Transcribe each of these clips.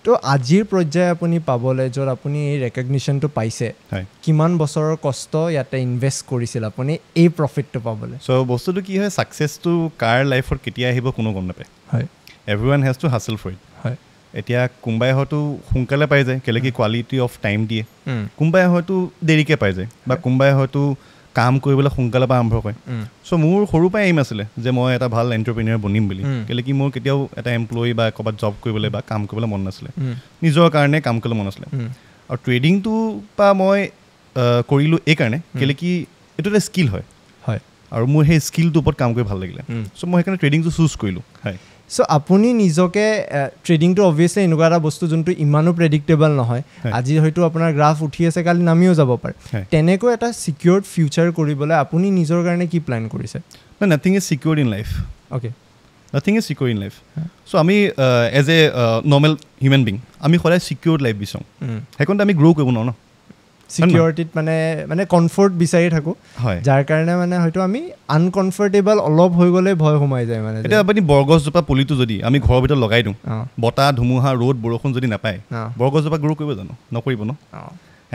তো আজিৰ পৰ্যায়ে আপুনি পাবলৈ য'ত আপুনি এই ৰেকগনিশ্যনটো পাইছে কিমান বছৰৰ কষ্ট ইয়াতে ইনভেষ্ট কৰিছিল আপুনি এই প্ৰফিটটো পাবলৈ সো বস্তুটো কি হয় সাকসেসটো কাৰ লাইফত কেতিয়া আহিব কোনো গম নাপায় হয় এভৰিৱান হেজ টু হাসল ফৰ ইট হয় এতিয়া কোনবাই হয়তো সোনকালে পাই যায় কেলে কি কোৱালিটি অফ টাইম দিয়ে কোনবাই হয়তো দেৰিকে পাই যায় বা কোনবাই হয়তো কাম কৰিবলৈ সোনকালে পৰা আৰম্ভ কৰে সো মোৰ সৰু পৰা এইম আছিলে যে মই এটা ভাল এণ্টাৰপ্ৰেনিয়ৰ বনিম বুলি কেলে কি মোৰ কেতিয়াও এটা এমপ্লয়ি বা ক'ৰবাত জব কৰিবলৈ বা কাম কৰিবলৈ মন নাছিলে নিজৰ কাৰণে কাম কৰিবলৈ মন আছিলে আৰু ট্ৰেডিংটো বা মই কৰিলোঁ এই কাৰণে কেলে কি এইটো এটা স্কিল হয় আৰু মোৰ সেই স্কিলটোৰ ওপৰত কাম কৰি ভাল লাগিলে সো মই সেইকাৰণে ট্ৰেডিংটো চুজ কৰিলোঁ হয় সো আপুনি নিজকে ট্ৰেডিংটো অবভিয়াছলি এনেকুৱা এটা বস্তু যোনটো ইমানো প্ৰেডিক্টেবল নহয় আজি হয়তো আপোনাৰ গ্ৰাফ উঠি আছে কালি নামিও যাব পাৰে তেনেকৈ এটা ছিকিউৰ্ড ফিউচাৰ কৰিবলৈ আপুনি নিজৰ কাৰণে কি প্লেন কৰিছে nothing is secured in life okay nothing is secure in life so' আমি as a normal human being আমি সদায় ছিকিউৰ্ড লাইফ বিচাৰোঁ সেইকাৰণে আমি গ্ৰ' কৰিব নোৱাৰোঁ ন ছিকিউৰিটিত মানে কমফৰ্ট বিচাৰি থাকোঁ যাৰ কাৰণে মানে হয়তো আমি আনকমফৰ্টেবল অলপ হৈ গ'লে ভয় সোমাই যায় মানে এতিয়া আপুনি বৰগছজোপা পুলিটো যদি আমি ঘৰৰ ভিতৰত লগাই দিওঁ বতাহ ধুমুহা ৰ'দ বৰষুণ যদি নাপায় বৰগছজোপা গ্ৰ' কৰিব জানো নকৰিব ন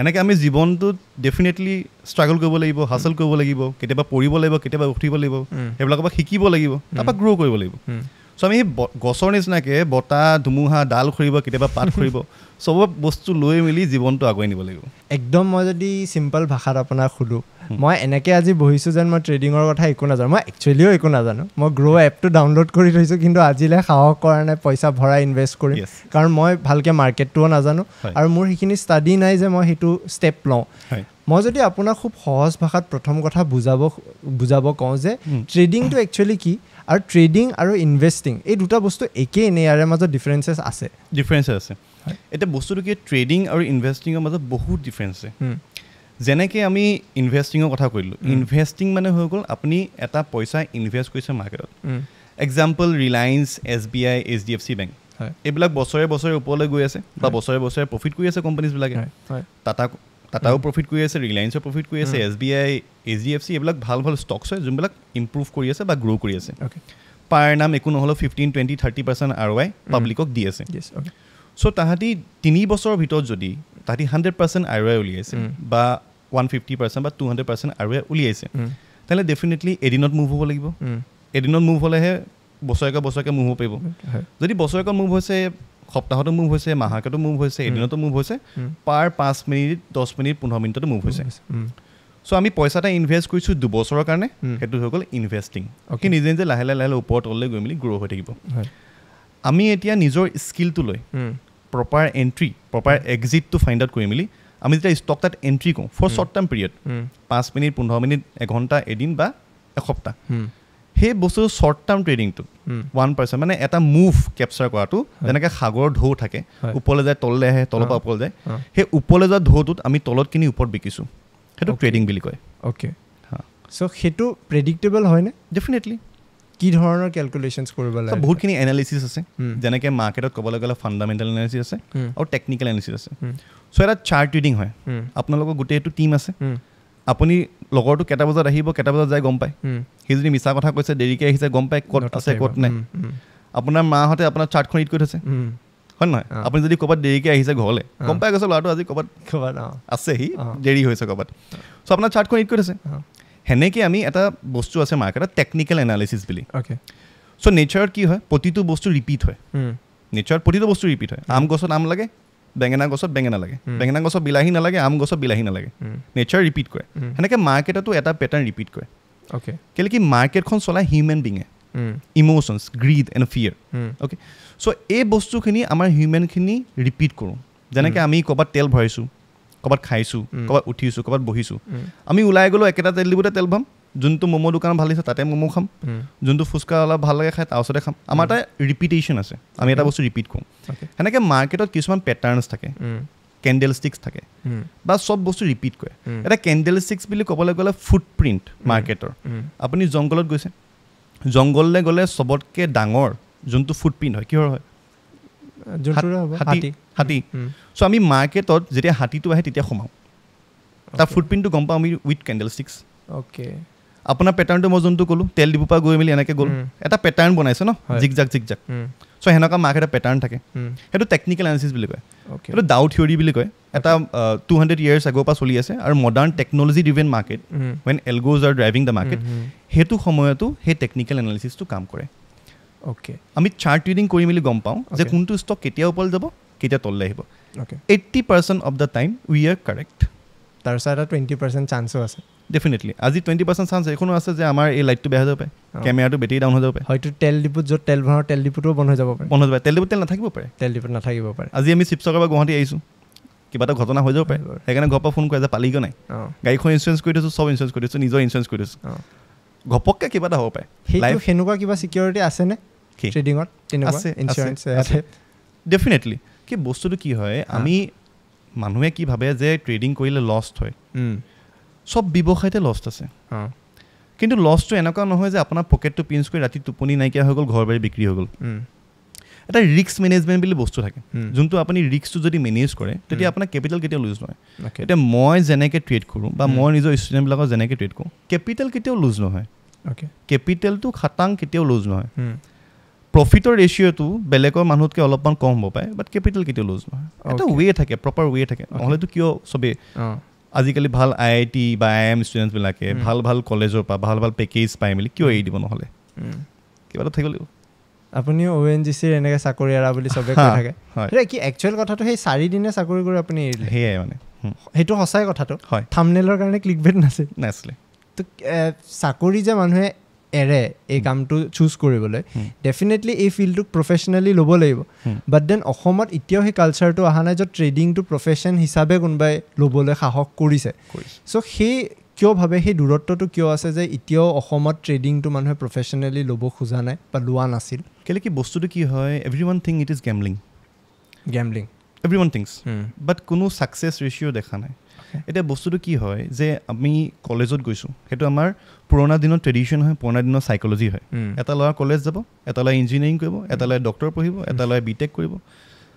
এনেকৈ আমি জীৱনটোত ডেফিনেটলি ষ্ট্ৰাগল কৰিব লাগিব হাছল কৰিব লাগিব কেতিয়াবা পঢ়িব লাগিব কেতিয়াবা উঠিব লাগিব সেইবিলাকৰ পৰা শিকিব লাগিব তাৰপৰা গ্ৰ' কৰিব লাগিব চ' আমি সেই গছৰ নিচিনাকৈ বতাহ ধুমুহা ডাল খৰিব কেতিয়াবা পাত খৰিব চব বস্তু লৈ মেলি জীৱনটো আগুৱাই নিব লাগিব একদম মই যদি চিম্পল ভাষাত আপোনাক সোধোঁ মই এনেকৈ আজি বহিছোঁ যেন মই ট্ৰেডিঙৰ কথা একো নাজানো মই একচুৱেলিও একো নাজানো মই গ্ৰ' এপটো ডাউনলোড কৰি থৈছোঁ কিন্তু আজিলৈ সাহস কৰা নাই পইচা ভৰাই ইনভেষ্ট কৰি কাৰণ মই ভালকৈ মাৰ্কেটটোও নাজানো আৰু মোৰ সেইখিনি ষ্টাডি নাই যে মই সেইটো ষ্টেপ লওঁ মই যদি আপোনাক খুব সহজ ভাষাত প্ৰথম কথা বুজাব কওঁ যে ট্ৰেডিংটো একচুৱেলি কি আৰু ট্ৰেডিং আৰু ইনভেষ্টিং এই দুটা বস্তু একেই নে ইয়াৰে মাজত ডিফাৰেঞ্চেছ আছে এতিয়া বস্তুটো কি ট্ৰেডিং আৰু ইনভেষ্টিঙৰ মাজত বহুত ডিফাৰেঞ্চ আছে যেনেকৈ আমি ইনভেষ্টিঙৰ কথা কৰিলোঁ ইনভেষ্টিং মানে হৈ গ'ল আপুনি এটা পইচা ইনভেষ্ট কৰিছে মাৰ্কেটত example Reliance SBI HDFC bank এইবিলাক বছৰে বছৰে ওপৰলৈ গৈ আছে বা বছৰে বছৰে প্ৰফিট কৰি আছে কোম্পানীজবিলাকে টাটাও প্ৰফিট কৰি আছে ৰিলায়েন্সো প্ৰফিট কৰি আছে SBI HDFC এইবিলাক ভাল ভাল ষ্টকছ হয় যোনবিলাক ইম্প্ৰুভ কৰি আছে বা গ্ৰ' কৰি আছে পাৰ নাম একো নহ'লেও 15-20-30% ROI পাব্লিকক দি আছে চ' তাহাঁতি 3 বছৰৰ ভিতৰত যদি তাহাঁতি 100% ROI উলিয়াইছে বা 150% বা 200% ROI উলিয়াইছে তেতিয়াহ'লে ডেফিনেটলি এদিনত মুভ হ'ব লাগিব এদিনত মুভ হ'লেহে বছৰেকে মুভ হ'ব পাৰিব যদি বছৰেকত মুভ হৈছে সপ্তাহতো মুভ হৈছে মাহেকতো মুভ হৈছে এদিনতো মুভ হৈছে পাৰ 5 মিনিট 10 মিনিট 15 মিনিটতো মুভ হৈছে চ' আমি পইচা এটা ইনভেষ্ট কৰিছোঁ 2 বছৰৰ কাৰণে সেইটো হৈ গ'ল ইনভেষ্টিং কি নিজে নিজে লাহে লাহে ওপৰত তললৈ গৈ মেলি গ্ৰ' হৈ থাকিব আমি এতিয়া নিজৰ স্কিলটো লৈ প্ৰপাৰ এণ্ট্ৰি প্ৰপাৰ এক্সিটটো ফাইণ্ড আউট কৰি মেলি আমি যেতিয়া ষ্টক তাত এণ্ট্ৰি কৰোঁ for short term period 5 minute 15 minute এঘণ্টা এদিন বা এসপ্তাহ সেই বস্তুটো শ্বৰ্ট টাৰ্ম ট্ৰেডিংটো 1% মানে এটা মুভ কেপচাৰ কৰাটো যেনেকৈ সাগৰৰ ঢৌ থাকে ওপৰলৈ যায় তললৈ আহে তলৰ পৰা ওপৰলৈ যায় সেই ওপৰলৈ যোৱা ঢৌটোত আমি তলত কিনি ওপৰত বিকিছোঁ সেইটো ট্ৰেডিং বুলি কয় অ'কে চ' সেইটো প্ৰেডিক্টেবল হয়নে ডেফিনেটলি কি ধৰণৰ কেলকুলেশ্যনছ কৰিব লাগে বহুতখিনি এনালিচিছ আছে যেনেকৈ মাৰ্কেটত ক'বলৈ গ'লে ফাণ্ডামেণ্টেল এনালিচিছ আছে আৰু টেকনিকেল এনালিচিছ আছে চ' এটা চাৰ্ট ট্ৰেডিং হয় আপোনালোকৰ গোটেইটো টীম আছে আপুনি লগৰটো কেইটা বজাত আহিব কেইটা বজাত যায় গম পায় সি যদি মিছা কথা কৈছে দেৰিকৈ আহিছে গম পায় ক'ত আছে ক'ত নাই আপোনাৰ মাহঁতে আপোনাৰ চাৰ্টখন ৰিড কৰি থৈছে হয় নহয় আপুনি যদি ক'ৰবাত দেৰিকৈ আহিছে ঘৰলৈ গম পাই গৈছে ল'ৰাটো আজি ক'ৰবাত আছে সি দেৰি হৈছে ক'ৰবাত চ' আপোনাৰ চাৰ্টখন ৰিড কৰি থৈছে সেনেকৈ আমি এটা বস্তু আছে মাৰ্কেটত টেকনিকেল এনালিচিছ বুলি চ' নেচাৰত কি হয় প্ৰতিটো বস্তু ৰিপিট হয় নেচাৰত প্ৰতিটো বস্তু ৰিপিট হয় আম গছত আম লাগে বেঙেনা গছত বেঙেনা লাগে বেঙেনা গছত বিলাহী নালাগে আম গছত বিলাহী নালাগে নেচাৰ ৰিপিট কৰে সেনেকৈ মাৰ্কেটতো এটা পেটাৰ্ণ ৰিপিট কৰে কেলৈ কি মাৰ্কেটখন চলাই হিউমেন বিঙে emotions greed and fear okay so' এই বস্তুখিনি আমাৰ হিউমেনখিনি ৰিপিট কৰোঁ যেনেকৈ আমি ক'ৰবাত তেল ভৰাইছোঁ ক'ৰবাত খাইছোঁ ক'ৰবাত উঠিছোঁ ক'ৰবাত বহিছোঁ আমি ওলাই গ'লোঁ একেটা তেল ডিপুতে তেল ভৰাম যোনটো ম'ম' দোকান ভাল লাগিছে তাতে ম'ম' খাম যোনটো ফুচকা অলপ ভাল লাগে খাই তাৰ ওচৰতে খাম আমাৰ এটা ৰিপিটেশ্যন আছে আমি এটা বস্তু ৰিপিট কৰোঁ সেনেকৈ মাৰ্কেটত কিছুমান পেটাৰ্ণছ থাকে কেণ্ডেল ষ্টিক্স থাকে বা চব বস্তু ৰিপিট কৰে এটা কেণ্ডেল ষ্টিক্স বুলি ক'বলৈ গ'লে ফুটপ্ৰিণ্ট মাৰ্কেটৰ আপুনি জংঘলত গৈছে জংঘললৈ গ'লে চবতকৈ ডাঙৰ যোনটো ফুটপ্ৰিণ্ট হয় কিহৰ হয় হাতী চ' আমি মাৰ্কেটত যেতিয়া হাতীটো আহে তেতিয়া সোমাওঁ তাৰ ফুটপ্ৰিণ্টটো গম পাওঁ আমি উইথ কেণ্ডেল ষ্টিক্স অ'কে আপোনাৰ পেটাৰ্ণটো মই যোনটো ক'লোঁ তেল ডিপুৰ পৰা গৈ মেলি এনেকৈ গ'ল এটা পেটাৰ্ণ বনাইছে ন জিক জাক চ' চ' সেনেকুৱা মাৰ্কেট এটা পেটাৰ্ণ থাকে সেইটো টেকনিকেল এনালিচিছ বুলি কয় সেইটো ডাউ থিয়ৰী বুলি কয় এটা 200 years আগৰ পৰা চলি আছে আৰু modern technology driven market when algos are driving the market সেইটো সময়তো সেই টেকনিকেল এনালিচিছটো কাম কৰে আমি চাৰ্ট ৰিডিং কৰি মেলি গম পাওঁ যে কোনটো ষ্টক কেতিয়া ওপৰলৈ যাব কেতিয়া তললৈ আহিব 80% of the time we are correct তাৰ সাথে 20% চান্সও আছে ডেফিনেটলি আজি 20% চান্স এখনো আছে যে আমাৰ এই লাইটটো বেয়া হৈ যাব পাৰে কেমেৰাটো বেটাৰি ডাউন হৈ যাব পাৰে হয়তো তেল ডিপুত য'ত তেল ভৰাও তেল ডিপুটো বন্ধ হৈ যাব পাৰে তেল ডিপুত তেল নাথাকিব পাৰে আজি আমি শিৱসাগৰৰ পৰা গুৱাহাটী আহিছোঁ কিবা এটা ঘটনা হৈ যাব পাৰে সেইকাৰণে ঘৰৰ পৰা ফোন কৰে যে পালিগৈ নাই গাড়ীখন ইঞ্চুৰেঞ্চ কৰি দিছোঁ চব ইঞ্চুৰেঞ্চ কৰি দিছোঁ নিজৰ ইঞ্চুৰেঞ্চ কৰি দিছোঁ ঘপককৈ কিবা এটা হ'ব পাৰে সেনেকুৱা কিবা ছিকিউৰিটি আছেনে ট্ৰেডিঙত তেনেকুৱা ইঞ্চুৰেঞ্চ ডেফিনেটলি কি বস্তুটো কি হয় আমি মানুহে কি ভাবে যে ট্ৰেডিং কৰিলে লষ্ট হয় সব ব্যৱসায়তে লষ্ট আছে কিন্তু লষ্টটো এনেকুৱা নহয় যে আপোনাৰ পকেটটো পিঞ্চ কৰি ৰাতি টোপনি নাইকিয়া হৈ গ'ল ঘৰ বাৰী বিক্ৰী হৈ গ'ল এটা ৰিস্ক মেনেজমেণ্ট বুলি বস্তু থাকে যোনটো আপুনি ৰিস্কটো যদি মেনেজ কৰে তেতিয়া আপোনাৰ কেপিটেল কেতিয়াও লুজ নহয় এতিয়া মই যেনেকৈ ট্ৰেড কৰোঁ বা মই নিজৰ ষ্টুডেণ্টবিলাকক যেনেকৈ ট্ৰেড কৰোঁ কেপিটেল কেতিয়াও লুজ নহয় কেপিটেলটো খাটাং কেতিয়াও লুজ নহয় প্ৰফিটৰ ৰেচিঅ'টো বেলেগৰ মানুহতকৈ অলপমান কম হ'ব পাৰে বাট কেপিটেল কেতিয়াও লুজ নহয় এটা ৱে থাকে প্ৰপাৰ ৱে থাকে নহ'লেতো কিয় চবেই আজিকালি ভাল IIT বা IIM ষ্টুডেণ্টবিলাকে ভাল ভাল কলেজৰ পৰা ভাল ভাল পেকেজ পাই মেলি কিয় এৰি দিব নহ'লে কিবা এটা থাকিব লাগিব আপুনি ONGCৰ এনেকৈ চাকৰি এৰা বুলি চবে কৈ থাকে কি একচুৱেল কথাটো সেই 4 দিনে চাকৰি কৰি আপুনি এৰিলে সেয়াই মানে সেইটো সঁচাই কথাটো থাম্বনেইলৰ কাৰণে ক্লিকবেট নাছিলে তো চাকৰি যে মানুহে এৰে এই কামটো চুজ কৰিবলৈ ডেফিনেটলি এই ফিল্ডটোক প্ৰফেচনেলি ল'ব লাগিব বাট দেন অসমত এতিয়াও সেই কালচাৰটো অহা নাই য'ত ট্ৰেডিংটো প্ৰফেশ্যন হিচাপে কোনোবাই ল'বলৈ সাহস কৰিছে চ' সেই কিয় ভাবে সেই দূৰত্বটো কিয় আছে যে এতিয়াও অসমত ট্ৰেডিংটো মানুহে প্ৰফেচনেলি ল'ব খোজা নাই বা লোৱা নাছিল কেলৈ কি বস্তুটো কি হয় everyone think it is gambling everyone thinks but কোনো ছাকচেছ ৰেচিঅ' দেখা নাই এতিয়া বস্তুটো কি হয় যে আমি কলেজত গৈছোঁ সেইটো আমাৰ পুৰণা দিনৰ ট্ৰেডিশ্যন হয় পুৰণা দিনৰ চাইক'লজি হয় এটা ল'ৰা কলেজ যাব এটা ল'ৰা ইঞ্জিনিয়াৰিং কৰিব এটা ল'ৰাই ডক্টৰ পঢ়িব এটা ল'ৰাই BTech কৰিব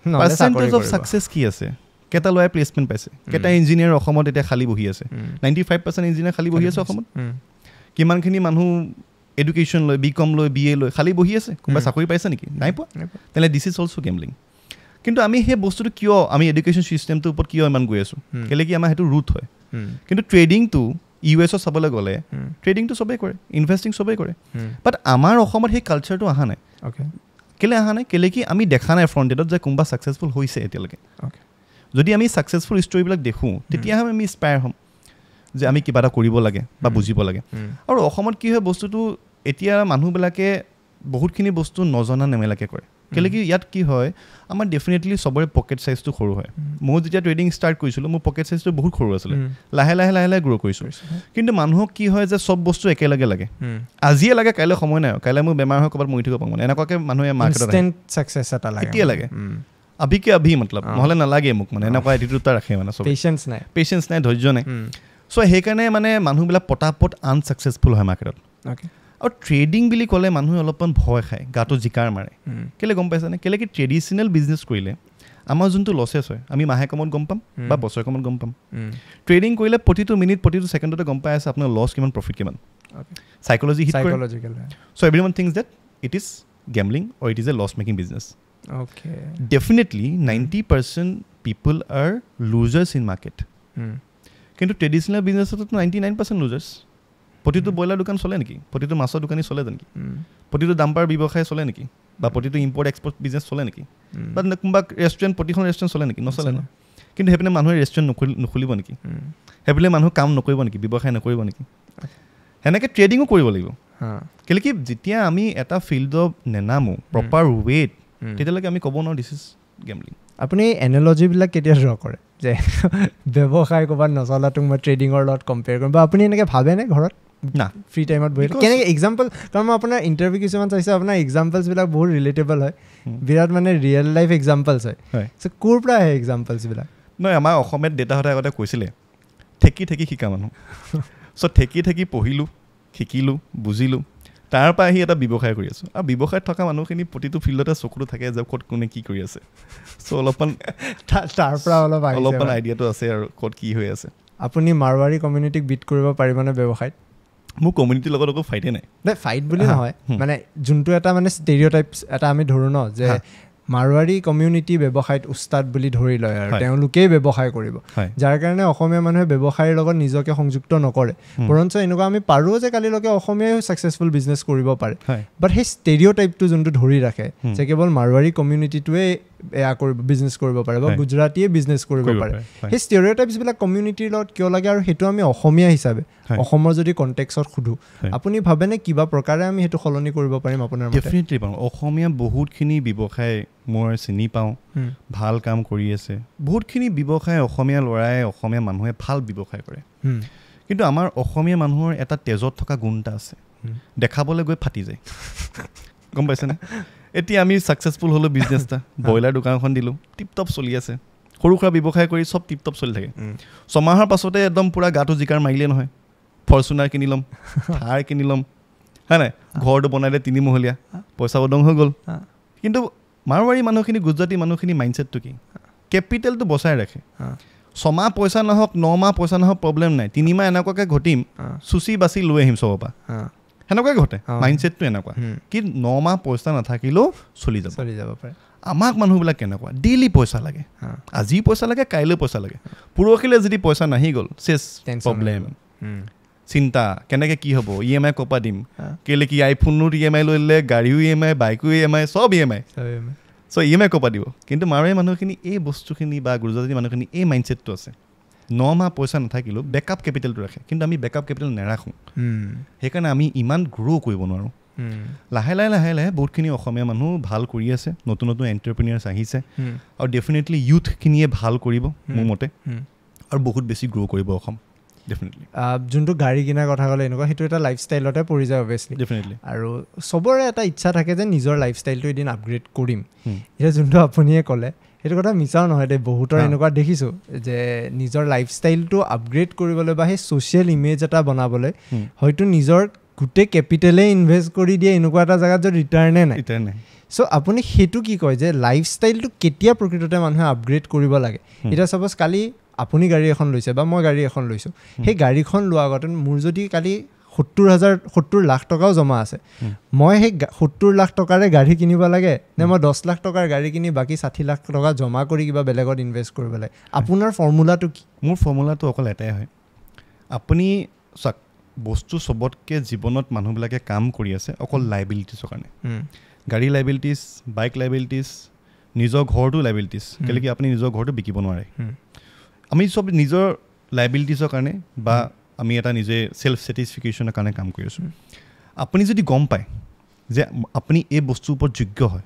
পাৰ্চেণ্টেজ অফ ছাকচেছ কি আছে কেইটা ল'ৰাই প্লেচমেণ্ট পাইছে কেইটা ইঞ্জিনিয়াৰ অসমত এতিয়া খালী বহি আছে 95% ইঞ্জিনিয়াৰ খালী বহি আছে অসমত কিমানখিনি মানুহ এডুকেশ্যন লৈ BCom লৈ BA লৈ খালী বহি আছে কোনোবাই চাকৰি পাইছে নেকি নাই পোৱা তেনেহ'লে দিছ ইজ অলছ' গেমলিং কিন্তু আমি সেই বস্তুটো কিয় আমি এডুকেশ্যন ছিষ্টেমটোৰ ওপৰত কিয় ইমান গৈ আছোঁ কেলৈ কি আমাৰ সেইটো ৰুট হয় কিন্তু ট্ৰেডিংটো US চাবলৈ গ'লে ট্ৰেডিংটো চবেই কৰে ইনভেষ্টিং চবেই কৰে বাট আমাৰ অসমত সেই কালচাৰটো অহা নাই কেলৈ অহা নাই কেলৈ কি আমি দেখা নাই ফ্ৰণ্টেডত যে কোনোবা ছাকচেছফুল হৈছে এতিয়ালৈকে যদি আমি ছাকচেছফুল ষ্টৰিবিলাক দেখোঁ তেতিয়াহে আমি ইনস্পায়াৰ হ'ম যে আমি কিবা এটা কৰিব লাগে বা বুজিব লাগে আৰু অসমত কি হয় বস্তুটো এতিয়া মানুহবিলাকে বহুতখিনি বস্তু নজনা নেমেলাকৈ কৰে কেলৈ কি ইয়াত কি হয় আমাৰ ডেফিনেটলি চবৰে পকেট চাইজটো সৰু হয় মই যেতিয়া ট্ৰেডিং ষ্টাৰ্ট কৰিছিলোঁ মোৰ পকেট চাইজটো বহুত সৰু আছিলে লাহে লাহে লাহে লাহে গ্ৰ' কৰিছোঁ কিন্তু মানুহক কি হয় যে চব বস্তু একেলগে লাগে আজিয়ে লাগে কাইলৈ সময় নাই কাইলৈ মোৰ বেমাৰ হৈ ক'ৰবাত মৰি থাকিব পাৰোঁ মানে এনেকুৱাকৈ মানুহে মাৰ্কেটত এতিয়া লাগে আভিকে আভি মতলব নহ'লে নালাগে মোক মানে এনেকুৱা এটিটিউড এটা ৰাখে মানে চব পেচেঞ্চ নাই ধৈৰ্য নাই চ' সেইকাৰণে মানে মানুহবিলাক পটাপট আনচাকচেছফুল হয় মাৰ্কেটত আৰু ট্ৰেডিং বুলি ক'লে মানুহে অলপমান ভয় খায় গাটো জিকাৰ মাৰে কেলৈ গম পাইছেনে কেলৈ কি ট্ৰেডিশ্যনেল বিজনেছ কৰিলে আমাৰ যোনটো লছেছ হয় আমি মাহে কমত গম পাম বা বছৰে কমত গম পাম ট্ৰেডিং কৰিলে প্ৰতিটো মিনিট প্ৰতিটো ছেকেণ্ডতে গম পাই আছে আপোনাৰ লছ কিমান প্ৰফিট কিমান চাইক'লজি হিট কৰে so' everyone thinks that it is gambling or it is a loss making business definitely 90% people are losers in market কিন্তু ট্ৰেডিশ্যনেল বিজনেছতো 99% লুজাৰ্ছ প্ৰতিটো ব্ৰইলাৰ দোকান চলে নেকি প্ৰতিটো মাছৰ দোকানী চলে নেকি প্ৰতিটো ডাম্পাৰ ব্যৱসায় চলে নেকি বা প্ৰতিটো ইম্পৰ্ট এক্সপৰ্ট বিজনেছ চলে নেকি বা কোনোবা ৰেষ্টুৰেণ্ট প্ৰতিখন ৰেষ্টুৰেণ্ট চলে নেকি নচলে ন কিন্তু সেইপিনে মানুহে ৰেষ্টুৰেণ্ট নুখুলিব নেকি সেইপিনে মানুহ কাম নকৰিব নেকি ব্যৱসায় নকৰিব নেকি সেনেকৈ ট্ৰেডিঙো কৰিব লাগিব কেলৈ কি যেতিয়া আমি এটা ফিল্ডত নেনামো প্ৰপাৰ ৱেত তেতিয়ালৈকে আমি ক'ব নোৱাৰোঁ দিছ ইজ গেমলিং আপুনি এনালজিবিলাক কেতিয়া ড্ৰ কৰে যে ব্যৱসায় ক'ৰবাত নচলাটোক মই ট্ৰেডিঙৰ লগত কম্পেয়াৰ কৰিম বা আপুনি এনেকৈ ভাবেনে ঘৰত না ফ্ৰী টাইমত বহি কেনেকৈ এক্সাম্পল কাৰণ মই আপোনাৰ ইণ্টাৰভিউ কিছুমান চাইছোঁ আপোনাৰ এক্সাম্পলছবিলাক বহুত ৰিলেটেবল হয় বিৰাট মানে ৰিয়েল লাইফ এক্সাম্পলছ হয় চ' ক'ৰ পৰা আহে এক্সাম্পলছবিলাক নহয় আমাৰ অসমীয়াত দেউতাহঁতে আগতে কৈছিলে ঠেকি ঠেকি শিকা মানুহ চ' ঠেকি ঠেকি পঢ়িলোঁ শিকিলোঁ বুজিলোঁ তাৰ পৰা আহি এটা ব্যৱসায় কৰি আছোঁ আৰু ব্যৱসায়ত থকা মানুহখিনি প্ৰতিটো ফিল্ডতে চকুটো থাকে যে ক'ত কোনে কি কৰি আছে চ' অলপমান তাৰ পৰা অলপমান আইডিয়াটো আছে আৰু ক'ত কি হৈ আছে আপুনি মাৰৱাৰী কমিউনিটিক বিট কৰিব পাৰিবনে ব্যৱসায়ত মোৰ কমিউনিটিৰ লগত একো ফাইটে নাই ফাইট বুলি নহয় মানে যোনটো এটা মানে ষ্টেৰিঅ'টাইপছ এটা আমি ধৰোঁ ন যে মাৰোৱাৰী কমিউনিটি ব্যৱসায়ত উস্তাদ বুলি ধৰি লয় আৰু তেওঁলোকেই ব্যৱসায় কৰিব যাৰ কাৰণে অসমীয়া মানুহে ব্যৱসায়ৰ লগত নিজকে সংযুক্ত নকৰে বৰঞ্চ এনেকুৱা আমি পাৰোঁ যে কালিলৈকে অসমীয়াই ছাকচেছফুল বিজনেছ কৰিব পাৰে বাট সেই ষ্টেৰিঅ'টাইপটো যোনটো ধৰি ৰাখে যে কেৱল মাৰোৱাৰী কমিউনিটিটোৱে এয়া কৰিব বিজনেছ কৰিব পাৰে বা গুজৰাটীয়ে বিজনেছ কৰিব পাৰে সেই ষ্টেৰিঅ'টাইপছবিলাক কমিউনিটিৰ লগত কিয় লাগে আৰু সেইটো আমি অসমীয়া হিচাপে অসমৰ যদি কণ্টেক্সত সোধোঁ আপুনি ভাবেনে কিবা প্ৰকাৰে আমি সেইটো সলনি কৰিব পাৰিম আপোনাৰ মতে ডেফিনেটলি পাৰোঁ অসমীয়া বহুতখিনি ব্যৱসায় মই চিনি পাওঁ ভাল কাম কৰি আছে বহুতখিনি ব্যৱসায় অসমীয়া ল'ৰাই অসমীয়া মানুহে ভাল ব্যৱসায় কৰে কিন্তু আমাৰ অসমীয়া মানুহৰ এটা তেজত থকা গুণ এটা আছে দেখাবলৈ গৈ ফাটি যায় গম পাইছেনে এতিয়া আমি ছাকচেছফুল হ'লোঁ বিজনেছ এটা ব্ৰইলাৰ দোকান এখন দিলোঁ টিপটপ চলি আছে সৰু সুৰা ব্যৱসায় কৰি চব টিপটপ চলি থাকে ছমাহৰ পাছতে একদম পূৰা গাটো জিকাৰ মাৰিলে নহয় ফৰ্চুনাৰ কিনি ল'ম থাৰ কিনি ল'ম হয় নাই ঘৰটো বনাই দিয়ে 3 মহলীয়া পইচা উদং হৈ গ'ল কিন্তু মাৰোৱাৰী মানুহখিনি গুজৰাটী মানুহখিনি মাইণ্ডছেটটো কি কেপিটেলটো বচাই ৰাখে 6 মাহ পইচা নহওক 9 মাহ পইচা নহওক প্ৰব্লেম নাই 3 মাহ এনেকুৱাকৈ ঘটিম চুচি বাচি লৈ আহিম চবৰ পৰা সেনেকুৱাই ঘটে মাইণ্ডছেটটো এনেকুৱা কি 9 মাহ পইচা নাথাকিলেও চলি যাব পাৰে আমাক মানুহবিলাক কেনেকুৱা ডেইলি পইচা লাগে আজি পইচা লাগে কাইলৈ পইচা লাগে পৰহিলৈ যদি পইচা নাহি গ'ল চেছ প্ৰব্লেম চিন্তা কেনেকৈ কি হ'ব EMI ক'ৰ পৰা দিম কেলৈ কি আইফোনৰ EMI লৈ ল'লে গাড়ীও EMI বাইকো EMI চব EMI চ' EMI ক'ৰ পৰা দিব কিন্তু মাৰোৱাৰী মানুহখিনি এই বস্তুখিনি বা গুজৰাটী মানুহখিনি এই মাইণ্ডছেটটো আছে 9 মাহ পইচা নাথাকিলেও বেকআপ কেপিটেলটো ৰাখে কিন্তু আমি বেকআপ কেপিটেল নাৰাখোঁ সেইকাৰণে আমি ইমান গ্ৰ' কৰিব নোৱাৰোঁ লাহে লাহে বহুতখিনি অসমীয়া মানুহ ভাল কৰি আছে নতুন এণ্টাৰপ্ৰিনিয়াৰ্ছ আহিছে আৰু ডেফিনেটলি ইউথখিনিয়ে ভাল কৰিব মোৰ মতে আৰু বহুত বেছি গ্ৰ' কৰিব অসম ডেফিনেটলি যোনটো গাড়ী কিনাৰ কথা ক'লে এনেকুৱা সেইটো এটা লাইফষ্টাইলতে পৰি যায় অভিয়াছলি ডেফিনেটলি আৰু চবৰে এটা ইচ্ছা থাকে যে নিজৰ লাইফষ্টাইলটো এদিন আপগ্ৰেড কৰিম এতিয়া যোনটো আপুনিয়ে ক'লে সেইটো কথা মিছাও নহয় দেই বহুতৰ এনেকুৱা দেখিছোঁ যে নিজৰ লাইফষ্টাইলটো আপগ্ৰেড কৰিবলৈ বা সেই ছ'চিয়েল ইমেজ এটা বনাবলৈ হয়তো নিজৰ গোটেই কেপিটেলে ইনভেষ্ট কৰি দিয়ে এনেকুৱা এটা জেগাত য'ত ৰিটাৰ্ণে নাই চ' আপুনি সেইটো কি কয় যে লাইফষ্টাইলটো কেতিয়া প্ৰকৃততে মানুহে আপগ্ৰেড কৰিব লাগে এতিয়া চাপ'জ কালি আপুনি গাড়ী এখন লৈছে বা মই গাড়ী এখন লৈছোঁ সেই গাড়ীখন লোৱাৰ আগতে মোৰ যদি কালি 70 লাখ টকাও জমা আছে মই সেই 70 লাখ টকাৰে গাড়ী কিনিব লাগে নে মই 10 লাখ টকাৰ গাড়ী কিনি বাকী 60 লাখ টকা জমা কৰি কিবা বেলেগত ইনভেষ্ট কৰিব লাগে আপোনাৰ ফৰ্মুলাটো কি মোৰ ফৰ্মুলাটো অকল এটাই হয় আপুনি চাওক বস্তু চবতকৈ জীৱনত মানুহবিলাকে কাম কৰি আছে অকল লাইবিলিটিছৰ কাৰণে গাড়ী লাইবিলিটিছ বাইক লাইবিলিটিছ নিজৰ ঘৰটো লাইবিলিটিছ কেলৈ কি আপুনি নিজৰ ঘৰটো বিকিব নোৱাৰে আমি চব নিজৰ লাইবিলিটিছৰ কাৰণে বা আমি এটা নিজে চেল্ফ ছেটিছফিকেশ্যনৰ কাৰণে কাম কৰি আছোঁ আপুনি যদি গম পায় যে আপুনি এই বস্তুৰ ওপৰত যোগ্য হয়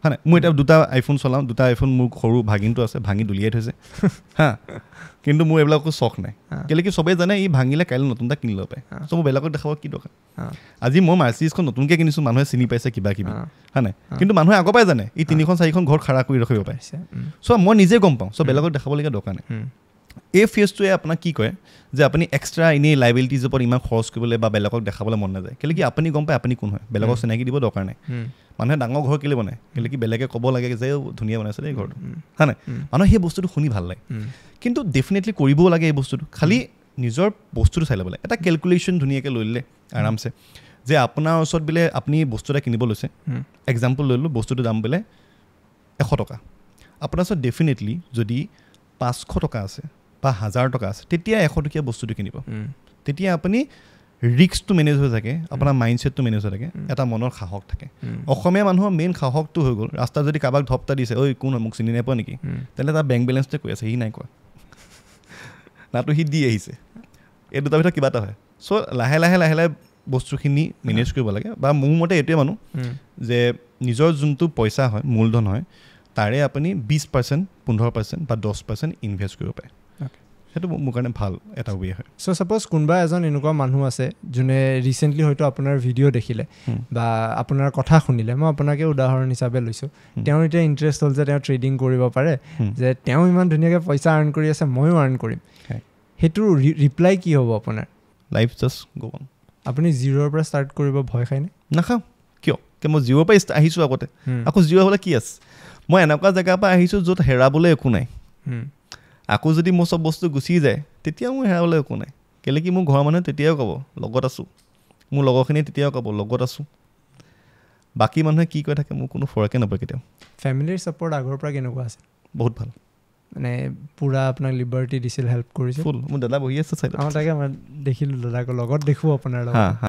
হয় নাই মই এতিয়া 2টা আইফোন চলাওঁ 2টা আইফোন মোৰ সৰু ভাগিনটো আছে ভাঙি দলিয়াই থৈছে হা কিন্তু মোৰ এইবিলাক একো চখ নাই কেলৈ কি চবেই জানে ই ভাঙিলে কাইলৈ নতুন এটা কিনি ল'ব পাৰে চ' মই বেলেগক দেখাব কি দৰকাৰ আজি মই মাৰ্চিডিজখন নতুনকৈ কিনিছোঁ মানুহে চিনি পাইছে কিবা কিবি হয় নাই কিন্তু মানুহে আগৰ পৰাই জানে ই 3খন 4খন ঘৰত খাৰা কৰি ৰাখিব পাৰিছে চ' মই নিজে গম পাওঁ চ' বেলেগক দেখাবলগীয়া দৰকাৰ নাই এই ফেজটোৱে আপোনাক কি কয় যে আপুনি এক্সট্ৰা এনেই লাইবিলিটিজৰ ওপৰত ইমান খৰচ কৰিবলৈ বা বেলেগক দেখাবলৈ মন নাযায় কেলৈ কি আপুনি গম পায় আপুনি কোন হয় বেলেগক চিনাকি দিব দৰকাৰ নাই মানুহে ডাঙৰ ঘৰ কেলৈ বনায় কেলৈ কি বেলেগে ক'ব লাগে যে ধুনীয়া বনাইছে দেই ঘৰটো হয় নাই মানুহে সেই বস্তুটো শুনি ভাল লাগে কিন্তু ডেফিনেটলি কৰিবও লাগে এই বস্তুটো খালি নিজৰ বস্তুটো চাই ল'ব লাগে এটা কেলকুলেশ্যন ধুনীয়াকৈ লৈ ল'লে আৰামছে যে আপোনাৰ ওচৰত বোলে আপুনি বস্তু এটা কিনিব লৈছে এক্সাম্পল লৈ ল'লোঁ বস্তুটোৰ দাম বোলে 100 টকা আপোনাৰ ওচৰত ডেফিনেটলি যদি 500 টকা আছে বা 1000 টকা আছে তেতিয়া 100 টকীয়া বস্তুটো কিনিব তেতিয়া আপুনি ৰিস্কটো মেনেজ হৈ থাকে আপোনাৰ মাইণ্ডছেটটো মেনেজ হৈ থাকে এটা মনৰ সাহস থাকে অসমীয়া মানুহৰ মেইন সাহসটো হৈ গ'ল ৰাস্তাত যদি কাৰোবাক ধপ্তা দিছে ঐ কোন মোক চিনি নাপায় নেকি তেতিয়াহ'লে তাৰ বেংক বেলেঞ্চটোৱে কৈ আছে সি নাই কোৱা নাটো সি দি আহিছে এই দুটাৰ ভিতৰত কিবা এটা হয় চ' লাহে লাহে বস্তুখিনি মেনেজ কৰিব লাগে বা মোৰ মতে এইটোৱে মানুহ যে নিজৰ যোনটো পইচা হয় মূলধন হয় তাৰে আপুনি 20% 15% বা 10% ইনভেষ্ট কৰিব পাৰে সেইটো মোৰ কাৰণে ভাল এটা ৱে হয় চ' ছাপ'জ কোনোবা এজন এনেকুৱা মানুহ আছে যোনে ৰিচেণ্টলি হয়তো আপোনাৰ ভিডিঅ' দেখিলে বা আপোনাৰ কথা শুনিলে মই আপোনাকে উদাহৰণ হিচাপে লৈছোঁ তেওঁৰ এতিয়া ইণ্টাৰেষ্ট হ'ল যে তেওঁ ট্ৰেডিং কৰিব পাৰে যে তেওঁ ইমান ধুনীয়াকৈ পইচা আৰ্ণ কৰি আছে ময়ো আৰ্ণ কৰিম সেইটোৰ ৰিপ্লাই কি হ'ব আপোনাৰ লাইফ জাষ্ট গ' অন আপুনি 0ৰ পৰা ষ্টাৰ্ট কৰিব ভয় খায়নে নাখাওঁ কিয় মই 0ৰ পৰা আহিছোঁ আগতে আকৌ 0 হ'লে কি আছে মই এনেকুৱা জেগাৰ পৰা আহিছোঁ য'ত হেৰাবলৈ একো নাই আকৌ যদি মোৰ চব বস্তু গুচি যায় তেতিয়া মোৰ হেৰাবলৈ একো নাই কেলে কি মোৰ ঘৰৰ মানুহে তেতিয়াও ক'ব লগত আছোঁ, মোৰ লগৰখিনিয়ে তেতিয়াও ক'ব লগত আছোঁ, বাকী মানুহে কি কৈ থাকে মোৰ কোনো ফৰকে নপৰে কেতিয়াও। ফেমিলিৰ ছাপৰ্ট আগৰ পৰা কেনেকুৱা আছিল? বহুত ভাল, মানে পুৰা আপোনাক লিবাৰ্টি দিছিল, হেল্প কৰিছিল? ফুল। মোৰ দাদা বহি আছে চাইডত। তাকে মই দেখিলোঁ দাদাক লগত দেখোঁ আপোনাৰ লগত।